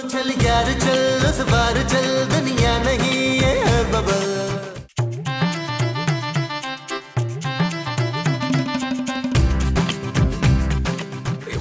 चल यार चल, उस बार चल, दुनिया नहीं ये है बबल।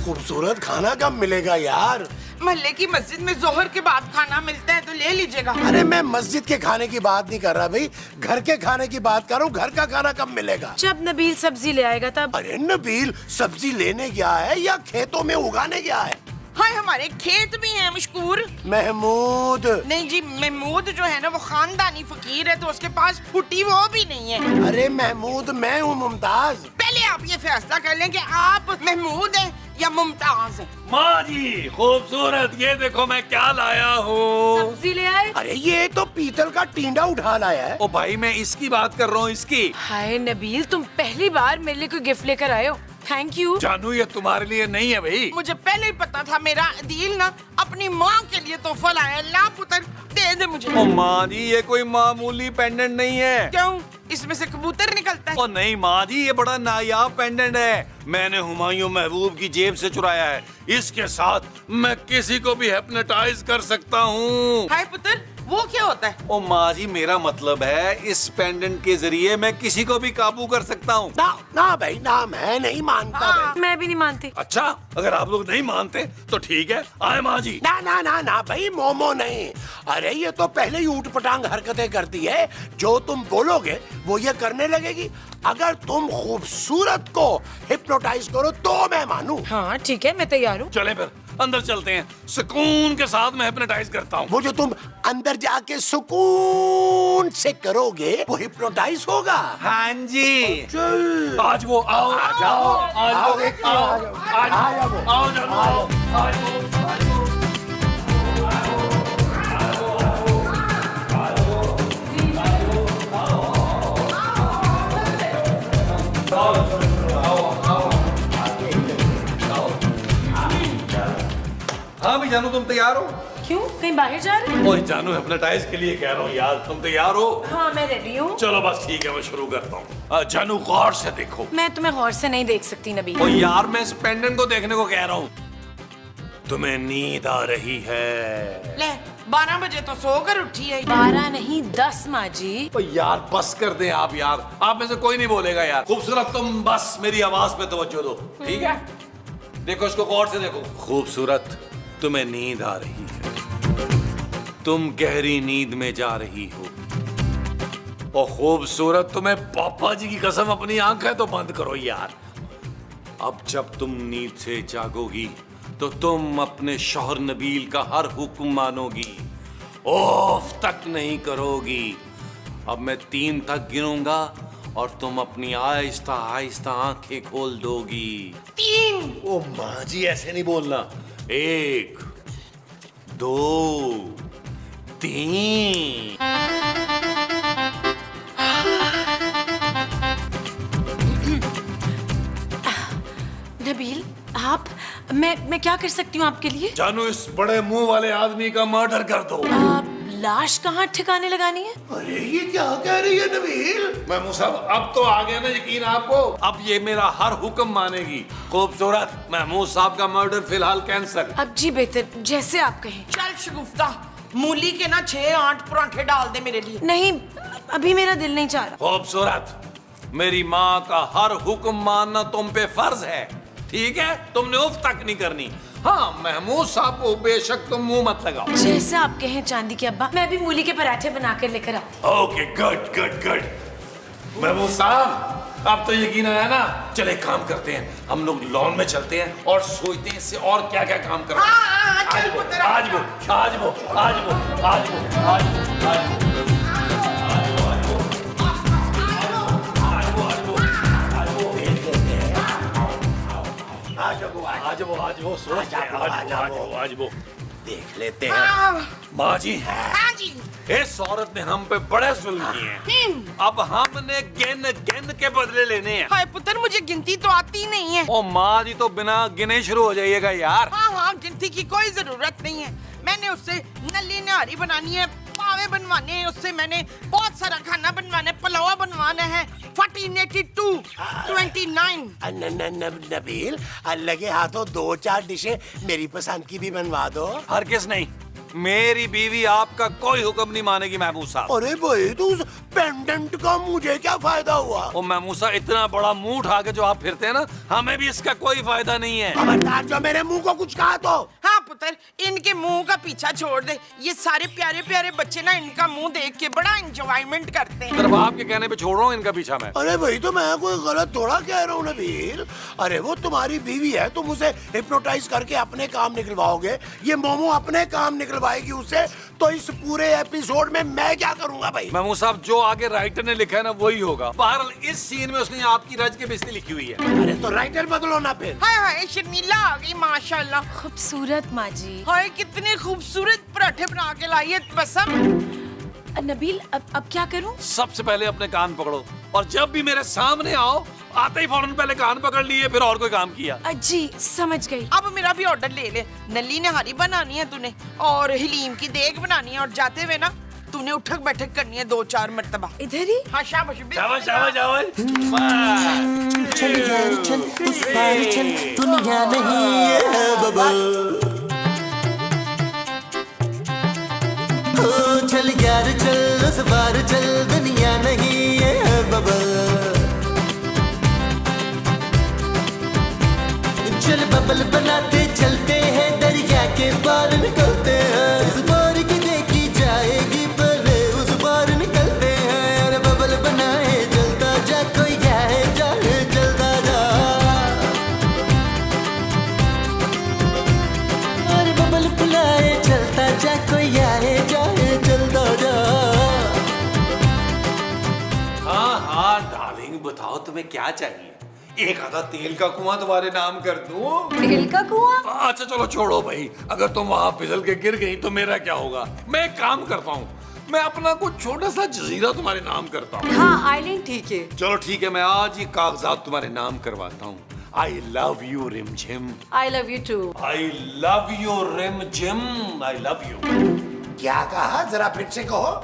खूबसूरत खाना कब मिलेगा यार? महल्ले की मस्जिद में जोहर के बाद खाना मिलता है तो ले लीजिएगा। अरे मैं मस्जिद के खाने की बात नहीं कर रहा भाई, घर के खाने की बात कर रहा हूँ। घर का खाना कब मिलेगा? जब नबील सब्जी ले आएगा तब। अरे नबील सब्जी लेने गया है या खेतों में उगाने गया है? हाय हमारे खेत भी हैं मशकूर। महमूद नहीं जी, महमूद जो है ना वो खानदानी फकीर है तो उसके पास फुटी वो भी नहीं है। अरे महमूद मैं हूँ मुमताज। पहले आप ये फैसला कर लें कि आप महमूद हैं या मुमताज हैं। माँ जी खूबसूरत, ये देखो मैं क्या लाया हूँ। सब्जी ले आए? अरे ये तो पीतल का टींडा उठा लाया है। ओ भाई मैं इसकी बात कर रहा हूँ, इसकी। हाय नबील, तुम पहली बार मेरे लिए कोई गिफ्ट लेकर आए हो। Thank you. जानू ये तुम्हारे लिए नहीं है भाई। मुझे पहले ही पता था मेरा अदील ना अपनी माँ के लिए तोहफा लाया। ला पुत्र दे दे मुझे। ओ माँ जी ये कोई मामूली पेंडेंट नहीं है। क्यों, इसमें से कबूतर निकलता है? ओ नहीं माँ जी, ये बड़ा नायाब पेंडेंट है। मैंने हुमायूं महबूब की जेब से चुराया है। इसके साथ मैं किसी को भी हिप्नोटाइज कर सकता हूँ। हाय पुत्र, वो क्या होता है? ओ माँ जी मेरा मतलब है इस पेंडेंट के जरिए मैं किसी को भी काबू कर सकता हूँ। ना ना भाई ना, मैं नहीं मानता भाई। मैं भी नहीं मानती। अच्छा अगर आप लोग नहीं मानते तो ठीक है, आए माँ जी। ना ना ना ना भाई, मोमो नहीं। अरे ये तो पहले ही ऊट पटांग हरकतें करती है। जो तुम बोलोगे वो ये करने लगेगी। अगर तुम खूबसूरत को हिप्नोटाइज करो तो मैं मानूं। हाँ ठीक है, मैं तैयार हूँ। चले फिर अंदर चलते हैं, सुकून के साथ मैं हिप्नोटाइज करता हूँ। वो जो तुम अंदर जाके सुकून से करोगे वो हिप्नोटाइज होगा। हाँ जी चल आज वो आओ आओ, आज आओ, वो देखते आओ हैं, आज आओ, वो आओ, आओ जानू आओ आज वो। हाँ भी जानू तुम तैयार हो? क्यों, कहीं बाहर जा रहे हैं? ओए जानू हिप्नोटाइज के लिए कह रहा हूँ यार, तुम तैयार हो? हाँ मैं रेडी हूँ। चलो बस ठीक है, मैं शुरू करता हूँ। जानू गौर से देखो। मैं तुम्हें गौर से नहीं देख सकती नबील। ओ यार मैं इस पेंडेंट को देखने को कह रहा हूँ। तुम्हें नींद आ रही है? ले 12 बजे तो सोकर उठी है। 12 नहीं 10 माँ जी। ओ यार बस कर दें आप यार, आप में से कोई नहीं बोलेगा यार। खूबसूरत तुम बस मेरी आवाज पे तवज्जो दो, ठीक है? देखो इसको गौर से देखो। खूबसूरत तुम्हें नींद आ रही है, तुम गहरी नींद में जा रही हो। और खूबसूरत तुम्हें पापा जी की कसम अपनी आंखें तो बंद करो यार। अब जब तुम नींद से जागोगी तो तुम अपने शौहर नबील का हर हुक्म मानोगी, ओफ तक नहीं करोगी। अब मैं 3 तक गिनूंगा और तुम अपनी आहिस्ता आहिस्ता आंखें खोल दोगी। 3। ओ माँ जी ऐसे नहीं बोलना। 1 2 3। नबील आप, मैं क्या कर सकती हूँ आपके लिए? जानू इस बड़े मुंह वाले आदमी का मर्डर कर दो। लाश कहाँ ठिकाने लगानी है? अरे ये क्या कह रही है नबील? महमूद साहब अब तो आ गया ना यकीन आपको? अब ये मेरा हर हुक्म मानेगी। खूबसूरत महमूद साहब का मर्डर फिलहाल कैंसल। अब जी बेहतर, जैसे आप कहें। चल शगुफ्ता, मूली के ना 6-8 पराठे डाल दे मेरे लिए। नहीं अभी मेरा दिल नहीं चाह रहा। खूबसूरत मेरी माँ का हर हुक्म मानना तुम पे फर्ज है, ठीक है? तुमने उफ तक नहीं करनी। हाँ महमूद साहब को बेशक तुम मुंह मत लगाओ। जैसे आप कहें चांदी के अब्बा, मैं भी मूली के पराठे बनाकर लेकर आऊँ। Okay good good good. Mahmood साहब अब तो यकीन आया ना? चले एक काम करते हैं, हम लोग लॉन में चलते हैं और सोचते हैं इससे और क्या क्या काम करना है। चल पुत्र, आज वो आज वो आज वो आज वो आज वो आज वो आज वो सोच आज वो देख लेते हैं। माँ जी हाँ जी। इस औरत ने हम पे बड़े जुल्म किए हैं। अब हमने गिन गिन के बदले लेने हैं। हाय पुत्र मुझे गिनती तो आती नहीं है। ओ माँ जी तो बिना गिने शुरू हो जाइएगा यार। हाँ गिनती की कोई जरूरत नहीं है। मैंने उससे नली नारी बनानी है, पावे बनवाने हैं, उससे मैंने बहुत सारा खाना बनवाना है, पुलाव बनवाना है। 1482 29। नबील लगे हाथों 2-4 डिशें मेरी पसंद की भी बनवा दो। हरगिज़ नहीं, मेरी बीवी आपका कोई हुक्म नहीं मानेगी महमूद साहब। अरे भाई तो उस पेंडेंट का मुझे क्या फायदा हुआ? ओ महमूद साहब, इतना बड़ा मुंह उठा के जो आप फिरते हैं ना, हमें भी इसका कोई फायदा नहीं है। खबरदार जो मेरे मुंह को कुछ कहा तो। हाँ पुत्र, इनके मुंह का पीछा छोड़ दे। ये सारे प्यारे प्यारे बच्चे ना इनका मुंह देख के बड़ा एंजॉयमेंट करते हैं। सिर्फ आपके कहने पे छोड़ रहा हूँ इनका पीछा मैं। अरे भाई तो मैं कोई गलत थोड़ा कह रहा हूँ नबील। अरे वो तुम्हारी बीवी है, तुम उसे हिप्नोटाइज करके अपने काम निकलवाओगे, ये मोमो अपने काम निकलवाएगी उसे, तो इस पूरे एपिसोड में मैं क्या करूंगा भाई? महमूद साहब, जो आगे राइटर ने लिखा है ना वही होगा। बहरहाल इस सीन में उसने आपकी रज के बेइज्जती लिखी हुई है। अरे तो राइटर बदलो ना फिर। हाय हाय, शर्मिला आ गई माशाल्लाह। खूबसूरत माँ जी। हाय कितने खूबसूरत पराठे बना के लाई है बसम। नबील अब क्या करूं? सबसे पहले अपने कान पकड़ो, और जब भी मेरे सामने आओ, आते ही फौरन पहले कान पकड़ लिए, फिर और कोई काम किया। जी समझ गई। अब मेरा भी ऑर्डर ले ले। नल्ली नहारी बनानी है तूने, और हलीम की देग बनानी है, और जाते हुए ना तूने उठक बैठक करनी है 2-4 मर्तबा। इधर ही? हाँ शाबाश शाबाश शाबाश शाबाश। चल यार चल उस पार चल, दुनिया नहीं है बबल। हो चल यार चल उस पार चल, दुनिया नहीं है बबल। चल बबल बनाते चलते हैं, दरिया के पार निकलते हैं। इस बार की देखी जाएगी पहले उस पार निकलते हैं। अरे बबल बनाए चलता जा, कोई जाए जाए चलता जा। अरे बबल बनाए चलता जा, कोई आए जाए चलता जा। हाँ हाँ डार्लिंग, बताओ तुम्हें क्या चाहिए? एक आधा तेल का कुआं तुम्हारे नाम कर दूं? तेल का कुआं? अच्छा चलो छोड़ो भाई, अगर तुम वहां फिसल के गिर गई तो मेरा क्या होगा? मैं एक काम करता हूँ, मैं अपना कुछ छोटा सा जजीरा तुम्हारे नाम करता हूँ। हाँ आइलैंड ठीक है। चलो ठीक है, मैं आज ही कागजात तुम्हारे नाम करवाता हूँ। आई love you Rimjhim. I love you too. I love you Rimjhim. I love you. क्या कहा? जरा फिर से कहो।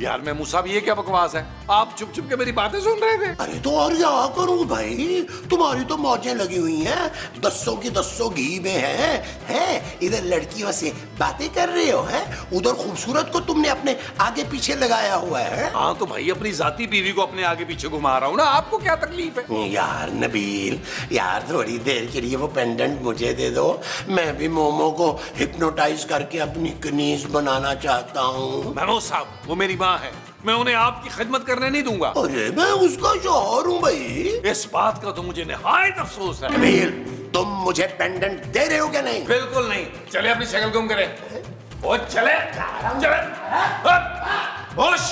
यार मैं मुसाब, ये क्या बकवास है? आप चुप चुप के मेरी बातें सुन रहे थे। अरे तो और क्या करूं भाई, तुम्हारी तो मौजें लगी हुई हैं, 10 की 10 घी में हैं। इधर लड़कियों से बातें कर रहे हो हैं, उधर खूबसूरत को तुमने अपने आगे पीछे लगाया हुआ है। हाँ तो भाई अपनी जाती बीवी को अपने आगे पीछे घुमा रहा हूँ ना, आपको क्या तकलीफ है? यार नबील, यार थोड़ी देर के लिए वो पेंडेंट मुझे दे दो, मैं भी मोमो को हिप्नोटाइज करके अपनी कनीज बनाना चाहता हूँ। महमूद साहब, वो मेरी माँ है, मैं उन्हें आपकी खिदमत करने नहीं दूंगा। अरे मैं उसका शौहर हूँ भाई। इस बात का तो मुझे निहायत अफसोस है। नबील, तुम मुझे पेंडेंट दे रहे हो क्या? नहीं बिल्कुल नहीं। चले अपनी शक्ल गुम करे। ओ चले चले। होश।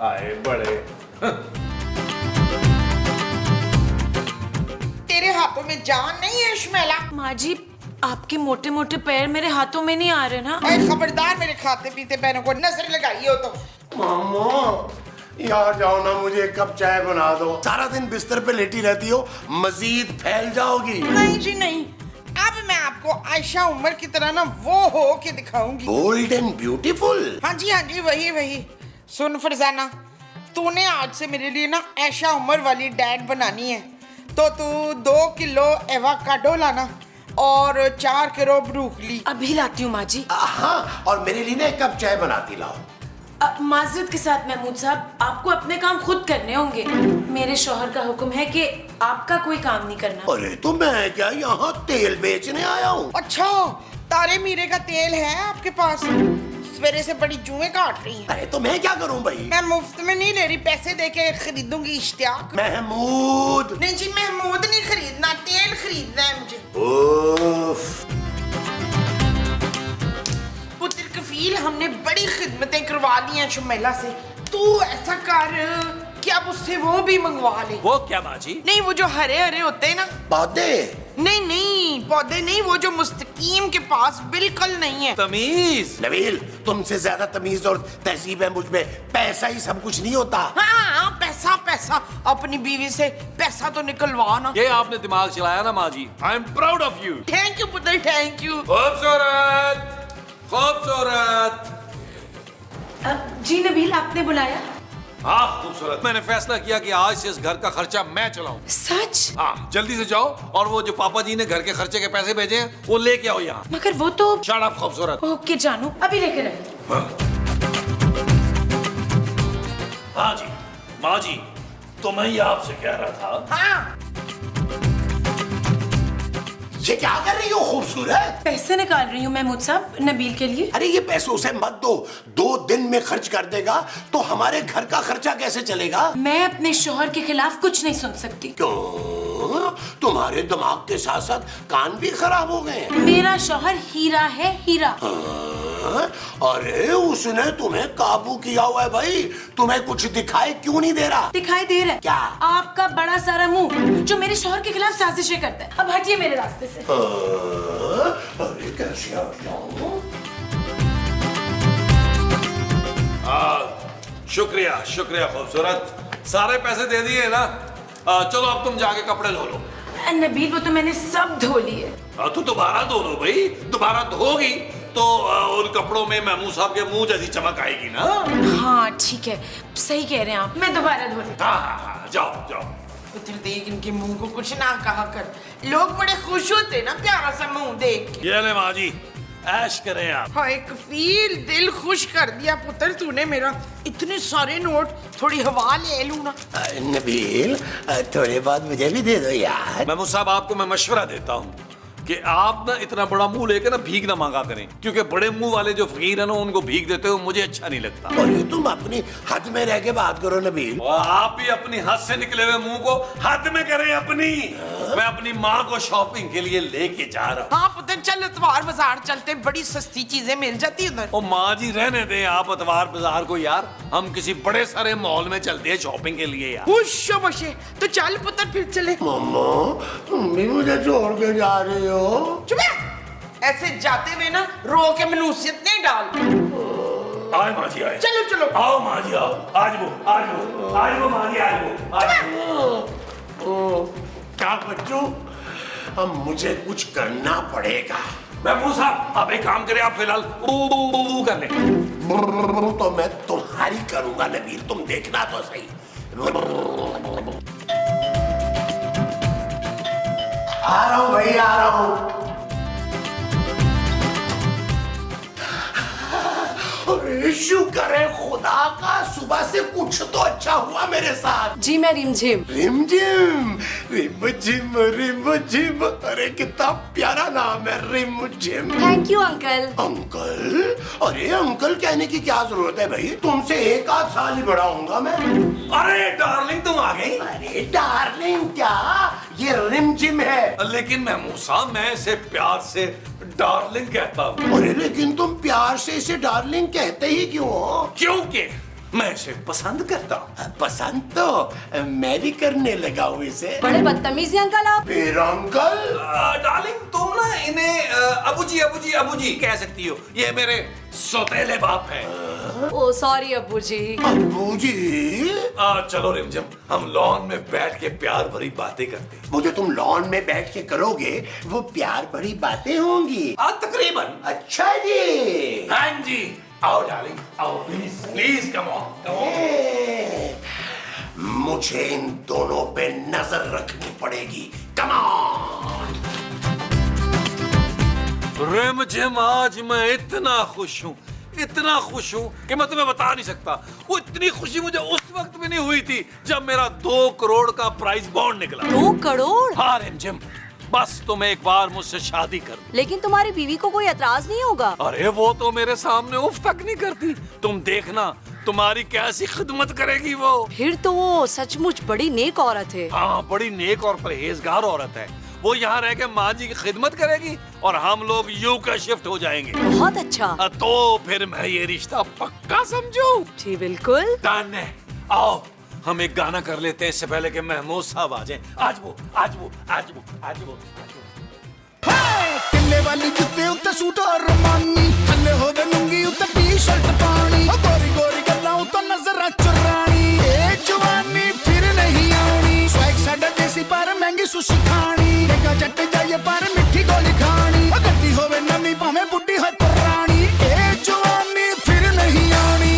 आए बड़े। तेरे हाथों में जान नहीं है इश्मैला। माँ जी, आपके मोटे मोटे पैर मेरे हाथों में नहीं आ रहे ना। ओए खबरदार, मेरे खाते पीते पैरों को नजर लगाई हो तो। मामो, यार जाओ ना, मुझे एक कप चाय बना दो। सारा दिन बिस्तर पे लेटी रहती हो, मजीद फैल जाओगी। नहीं जी नहीं, अब मैं आपको आयशा उमर की तरह ना वो हो के दिखाऊंगी। Bold and beautiful. हाँ जी वही। सुन फरजाना, तूने आज से मेरे लिए ना आयशा उमर वाली डाइट बनानी है, तो तू 2 किलो एवोकाडो लाना और 4 किलो ब्रोकली। अभी लाती हूँ माँ जी। हाँ, और मेरे लिए ना एक कप चाय बनाती लाओ। माजरत के साथ महमूद साहब, आपको अपने काम खुद करने होंगे। मेरे शौहर का हुक्म है कि आपका कोई काम नहीं करना। अरे तो मैं क्या यहाँ तेल बेचने आया हूँ? अच्छा, तारे मीरे का तेल है आपके पास? सवेरे से बड़ी जुएं काट रही हैं। अरे तो मैं क्या करूँ भाई? मैं मुफ्त में नहीं ले रही, पैसे देके खरीदूंगी। इश्तियाक। महमूद। नहीं जी, महमूद नहीं खरीदना, तेल खरीदना है मुझे। उफ। पुत्र कफील, हमने बड़ी खिदमतें करवा ली हैं शुमैला से। तू ऐसा कर कि अब उससे वो भी मंगवा ले। वो क्या बाजी? नहीं, वो जो हरे हरे होते हैं ना पौधे। नहीं पौधे नहीं, वो जो मुस्तकीम के पास बिल्कुल नहीं है। तमीज। नबील, तुमसे ज्यादा तमीज और तहजीब है मुझ में। पैसा ही सब कुछ नहीं होता। हाँ, पैसा। अपनी बीवी से पैसा तो निकलवा ना। ये आपने दिमाग चलाया ना माँ ji. I am proud of you. Thank you पुत्र, थैंक यू। खूबसूरत। जी नबील, आपने बुलाया? हाँ खूबसूरत, मैंने फैसला किया कि आज से इस घर का खर्चा मैं चलाऊं। सच? हाँ, जल्दी से जाओ और वो जो पापा जी ने घर के खर्चे के पैसे भेजे हैं वो लेके आओ यहाँ। मगर वो तो। शट अप खूबसूरत। ओके जानू, अभी लेकर आए। हाँ जी माँ जी, तो मैं ये आपसे कह रहा था। हाँ, ये क्या कर रही हो खूबसूरत? पैसे निकाल रही हूँ महमूद साहब नबील के लिए। अरे ये पैसों से मत दो, 2 दिन में खर्च कर देगा तो हमारे घर का खर्चा कैसे चलेगा? मैं अपने शौहर के खिलाफ कुछ नहीं सुन सकती। क्यों? तुम्हारे दिमाग के साथ साथ कान भी खराब हो गए हैं। मेरा शौहर हीरा है, हीरा। हाँ? अरे उसने तुम्हें काबू किया हुआ है भाई, तुम्हें कुछ दिखाई क्यों नहीं दे रहा? दिखाई दे रहा है क्या? आपका बड़ा सारा मुंह जो मेरे शौहर के खिलाफ साजिशें करता है। अब हटिए मेरे रास्ते से। अरे कैसे हटाऊं? शुक्रिया शुक्रिया खूबसूरत, सारे पैसे दे दिए ना। चलो अब तुम जाके कपड़े धो लो। नबील वो तो मैंने सब धो लिए। तो दोबारा धो लो भाई, दोबारा धोगी तो उन कपड़ों में महमूद साहब के मुंह जैसी चमक आएगी ना। हाँ ठीक है, सही कह रहे हैं आप, मैं दोबारा धो लेती हूँ। हाँ, जाओ जाओ। उधर देख, इनके मुंह को कुछ ना कहा कर, लोग बड़े खुश होते ना प्यारा सा मुंह देख के। ये ले माँ जी, ऐश करें आप। हाँ, एक फील दिल खुश कर दिया पुत्र तूने मेरा। इतने सारे नोट, थोड़ी हवा ले लूं ना। नबील थोड़े बाद मुझे भी दे दो यार। महमूद साहब आपको मैं मशवरा देता हूँ कि आप ना इतना बड़ा मुंह लेकर ना भीख ना मांगा करें, क्योंकि बड़े मुंह वाले जो फकीर है ना उनको भीख देते हो मुझे अच्छा नहीं लगता। और ये तुम अपनी हद में रह के बात करो नबील। और आप भी अपनी हद से निकले हुए मुंह को हद में करें अपनी। मैं अपनी माँ को शॉपिंग के लिए लेके जा रहा हूँ। हाँ पुत्र, चल इतवार बाजार चलते, बड़ी सस्ती चीजें मिल जाती है उधर। ओ माँ जी रहने दें आप अतवार बाजार को यार, हम किसी बड़े सारे मॉल में चलते हैं शॉपिंग के लिए यार। खुश हो बशे, तो चल पुत्र फिर चले। मम्मा तुम भी मुझे छोड़ के जा रही हो? चुप है। ऐसे जाते हुए ना रो के मनूसियत नहीं डाल। आए माँ जी आए। चलो चलो। आओ माँ जी आओ, आज वो माँ जी आज वो। क्या बच्चों, अब मुझे कुछ करना पड़ेगा। महमूद साहब आप एक काम करें, आप फिलहाल कर लें। तो मैं तुम्हारी करूंगा नबील, तुम देखना तो सही। आ रहा हूं भाई, आ रहा हूं। अरे शुक्र है खुदा का, सुबह से कुछ तो अच्छा हुआ मेरे साथ। जी मैं रिमझिम। रिमझिम रिमझिम रिमझिम, अरे कितना प्यारा नाम है रिमझिम। Thank you uncle. अंकल? अरे अंकल कहने की क्या जरूरत है भाई, तुमसे 1 आध साल ही बड़ा हूँगा मैं। अरे डार्लिंग तुम आ गई। अरे डार्लिंग क्या, ये रिमझिम है। लेकिन महमूद साहब मैं इसे प्यार से डार्लिंग कहता हूँ। अरे लेकिन तुम प्यार से इसे डार्लिंग कहते ही क्यों हो? क्योंकि मैं इसे पसंद करता हूँ। पसंद तो मैं भी करने लगा हूँ इसे। बड़े बदतमीज हैं अंकल आप। फिर अंकल? डार्लिंग तुम ना इन्हें अबू जी कह सकती हो, ये मेरे सौतेले बाप हैं। ओ सॉरी अब्बू जी। अब्बू जी? चलो रिमझिम हम लॉन में बैठ के प्यार भरी बातें करते हैं। वो जो तुम लॉन में बैठ के करोगे वो प्यार भरी बातें होंगी? तकरीबन। अच्छा जी। हाँ जी, आओ डार्लिंग आओ, प्लीज प्लीज कम ऑन। मुझे इन दोनों पे नजर रखनी पड़ेगी। Come on. रिमझिम आज मैं इतना खुश हूँ कि मैं तुम्हें बता नहीं सकता। वो इतनी खुशी मुझे उस वक्त भी नहीं हुई थी जब मेरा 2 करोड़ का प्राइज बॉन्ड निकला। 2 करोड़? हाँ रिमझिम, बस तुम एक बार मुझसे शादी कर। लेकिन तुम्हारी बीवी को कोई एतराज नहीं होगा? अरे वो तो मेरे सामने उफ तक नहीं करती, तुम देखना तुम्हारी कैसी खिदमत करेगी वो। फिर तो वो सचमुच बड़ी नेक औरत है। हाँ बड़ी नेक और परहेजगार औरत है। वो यहाँ रह के माँ जी की खिदमत करेगी और हम लोग यू का शिफ्ट हो जाएंगे। बहुत अच्छा। तो फिर मैं ये रिश्ता पक्का समझूं। जी बिल्कुल। डन है। आओ हम एक गाना कर लेते हैं इससे पहले कि महमूद साहब आ जाएं। आज वो किले वाली जुत्ते उत्ते सूट और रोमानी, थल्ले होवे लुंगी उत्ते टी-शर्ट पानी, गोरी गोरी गल्लां उत्ते नजर चुरानी, ए जवानी फिर नहीं आनी, स्वैग साडा देसी पर महंगी सुशी खानी, देखा जट जाइए पर मिठी गोली खानी, गड्डी होवे नवी भाਵੇਂ बुड्ढी है पुरानी, ए जवानी फिर नहीं आनी।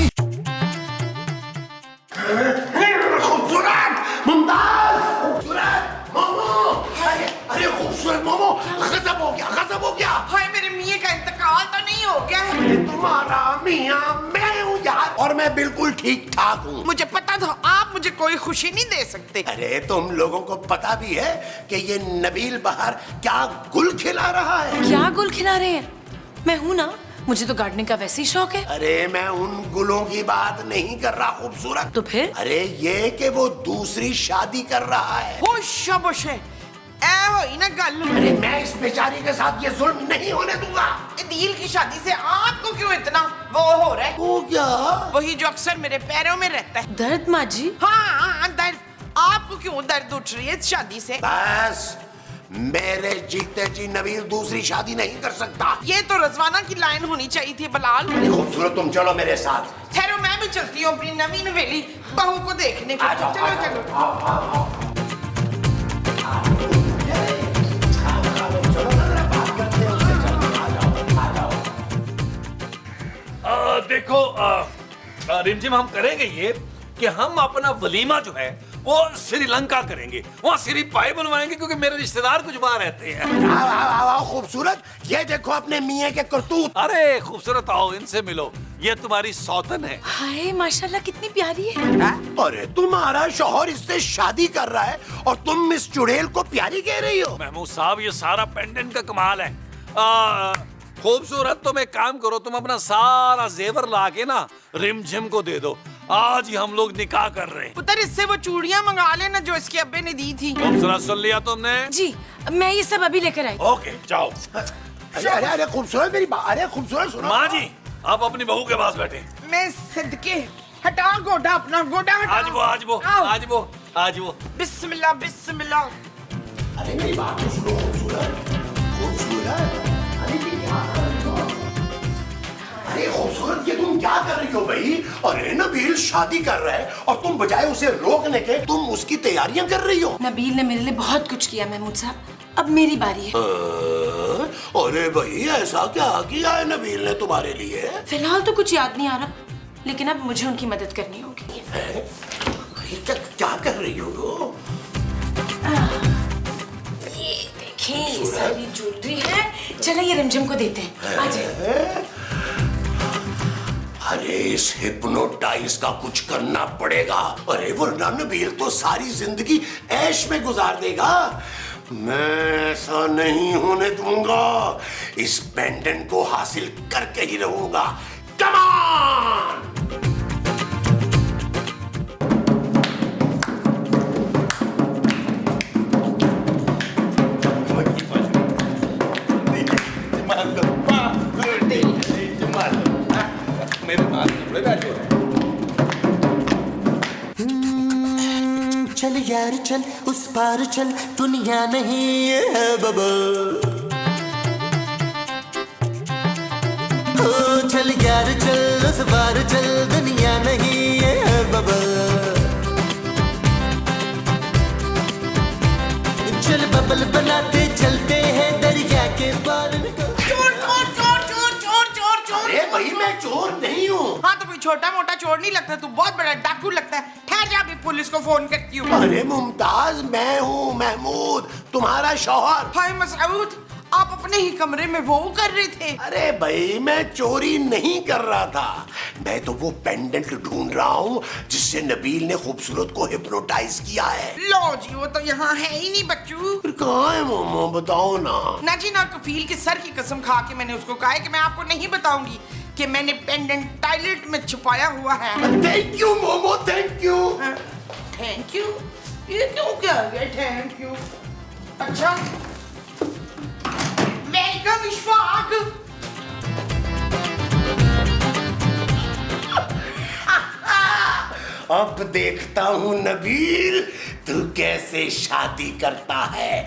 बिल्कुल ठीक ठाक हूँ। मुझे पता था आप मुझे कोई खुशी नहीं दे सकते। अरे तुम लोगों को पता भी है कि ये नबील बाहर क्या गुल खिला रहा है? क्या गुल खिला रहे हैं? मैं हूं ना, मुझे तो गार्डनिंग का वैसे ही शौक है। अरे मैं उन गुलों की बात नहीं कर रहा खूबसूरत। तो फिर? अरे ये कि वो दूसरी शादी कर रहा है। शाबाश है, ऐ होई ना गल। अरे मैं इस बेचारी के साथ ये जुल्म नहीं होने दूंगा। दिल की शादी से आपको क्यों इतना वो हो रहा है? वो क्या? वही जो अक्सर मेरे पैरों में रहता है। दर्द माँ जी? हाँ दर्द। आपको क्यों दर्द उठ रही है इस शादी से? बस मेरे जीते जी नबील दूसरी शादी नहीं कर सकता। ये तो रजवाना की लाइन होनी चाहिए थी बलाल। खूबसूरत तुम चलो मेरे साथ। ठहरो, मैं भी चलती हूँ अपनी नवीन वेली बहू को देखने के लिए। चलो चलो। देखो रिमझिम, हम करेंगे ये कि हम अपना वलीमा जो है वो श्रीलंका करेंगे, वहाँ सिरी पाई बनवाएंगे क्योंकि मेरे रिश्तेदार कुछ वहाँ रहते हैं। आओ खूबसूरत, ये देखो अपने मियाँ के करतूत। अरे खूबसूरत आओ, इनसे मिलो, ये तुम्हारी सौतन है। हाय माशाल्लाह कितनी प्यारी है। अरे तुम्हारा शौहर इससे शादी कर रहा है और तुम इस चुड़ैल को प्यारी कह रही हो? महमूद साहब, ये सारा पेंडेंट का कमाल है। खूबसूरत, तुम एक काम करो, तुम अपना सारा जेवर लाके ना रिमझिम को दे दो। आज ही हम लोग निकाह कर रहे हैं। पुत्र, इससे वो चूड़ियां मंगा लेना जो इसके अब्बे ने दी थी। खूबसूरत, सुन लिया तुमने? जी, मैं ये सब अभी लेकर आई। ओके जाओ। अरे अरे अरे खूबसूरत मेरी अरे खूबसूरत सुनो। माँ जी, आप अपनी बहू के पास बैठे। मैं सदके हटा गोडा, अपना गोडा हटा। आज वो बिस्मिल्लाह बिस्मिल्लाह। अरे मेरी बात तो सुनो खूबसूरत। खूबसूरत, अरे ये क्या कर रही हो? अरे खूबसूरत, ये तुम क्या कर रही हो भाई? अरे नबील शादी कर रहा है और तुम बजाय उसे रोकने के तुम उसकी तैयारियां कर रही हो। नबील ने मेरे लिए बहुत कुछ किया महमूद साहब, अब मेरी बारी है। अरे भाई ऐसा क्या किया है नबील ने तुम्हारे लिए? फिलहाल तो कुछ याद नहीं आ रहा, लेकिन अब मुझे उनकी मदद करनी होगी। क्या कर रही हो? ये देखें, ये सारी ज्वेलरी है। चलो ये रिमझिम को देते हैं। आ जाइए। अरे इस हिप्नोटाइज का कुछ करना पड़ेगा। अरे वरना नबील तो सारी जिंदगी ऐश में गुजार देगा। मैं ऐसा नहीं होने दूंगा। इस पेंडेंट को हासिल करके ही रहूंगा। Come on! चल यार चल, उस पार चल, दुनिया नहीं है बबल। हो चल यार चल, उस पार चल, दुनिया नहीं है बबल। चल बबल बनाते चलते हैं दरिया के पार। चोर चोर चोर चोर चोर चोर चोर। अरे भाई मैं चोर नहीं हूँ। हाँ तो कोई छोटा मोटा चोर नहीं लगता, तू बहुत बड़ा डाकू लगता है। ठहर जा, अभी पुलिस को फोन करती हूँ। अरे मुमताज, मैं हूँ महमूद, तुम्हारा शौहर। हाय मसऊद, आप अपने ही कमरे में वो कर रहे थे? अरे भाई मैं चोरी नहीं कर रहा था, मैं तो वो पेंडेंट ढूंढ रहा हूँ जिससे नबील ने खूबसूरत को हिप्नोटाइज किया है। लो जी, वो तो यहाँ है ही नहीं बच्चू। फिर कहाँ है मोमो, बताओ ना। ना जी ना, कफील की सर की कसम खा के मैंने उसको कहा है कि मैं आपको नहीं बताऊंगी कि मैंने पेंडेंट टॉयलेट में छुपाया हुआ है। Thank you momo, thank you. Thank you? ये क्यों क्या गया थैंक यू? अच्छा, वेलकम इशफाक। अब देखता हूँ नबील तू कैसे शादी करता है।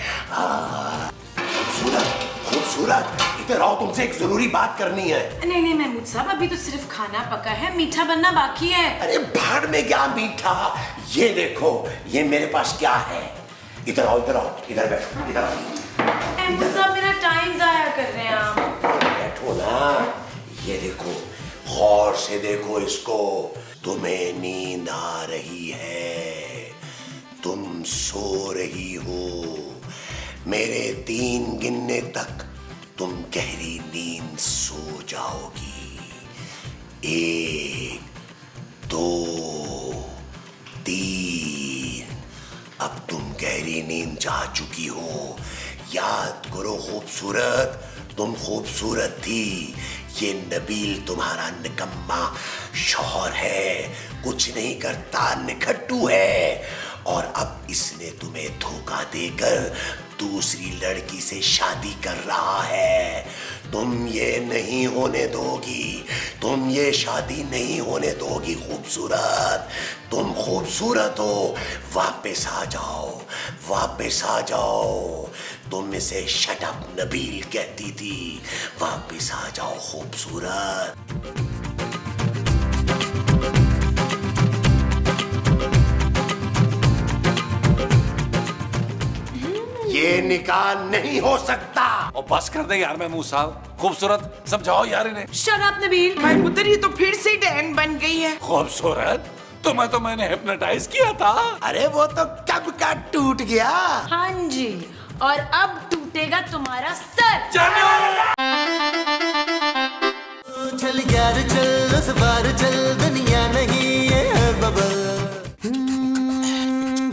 खूबसूरत, खूबसूरत, इधर आओ, तुमसे एक जरूरी बात करनी है। नहीं नहीं महमूद साहब, अभी तो सिर्फ खाना पका है, मीठा बनना बाकी है। अरे भाड़ में क्या मीठा, ये देखो ये मेरे पास क्या है। इधर आओ, इधर आओ, इधर बैठो, इधर आओ। महमूद साहब मेरा टाइम जाया कर रहे हैं आप। बैठो ना, ये देखो, गौर से देखो इसको। तुम्हें नींद आ रही है, तुम सो रही हो। मेरे 3 गिनने तक तुम गहरी नींद सो जाओगी। 1 2 3 अब तुम गहरी नींद जा चुकी हो। याद करो खूबसूरत, तुम खूबसूरत थी। ये नबील तुम्हारा निकम्मा शौहर है, कुछ नहीं करता, निखट्टू है। और अब इसने तुम्हें धोखा देकर दूसरी लड़की से शादी कर रहा है। तुम ये नहीं होने दोगी, तुम ये शादी नहीं होने दोगी खूबसूरत। तुम खूबसूरत हो, वापस आ जाओ, वापस आ जाओ। तुम इसे शट अप नबील कहती थी, वापस आ जाओ खूबसूरत। ये निकाह नहीं हो सकता। और बस कर दे यार महमूद साहब, खूबसूरत समझाओ यार इन्हें। Shut up Nabeel. भाई पुत्र ये तो फिर से डैन बन गई है। खूबसूरत तुम्हें तो मैंने हिप्नोटाइज किया था। अरे वो तो कब का टूट गया। हाँ जी, और अब टूटेगा तुम्हारा सर। चल यार चल, उस बार चल, दुनिया नहीं है बबल।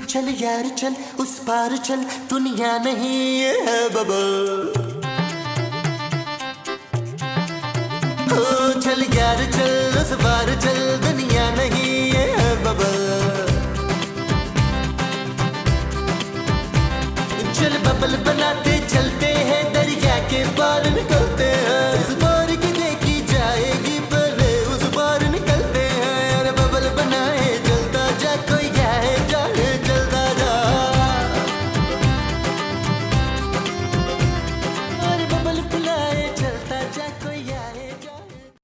चल यार चल, उस पार चल, दुनिया नहीं है बबल। चल यार चल, उस बार चल, दुनिया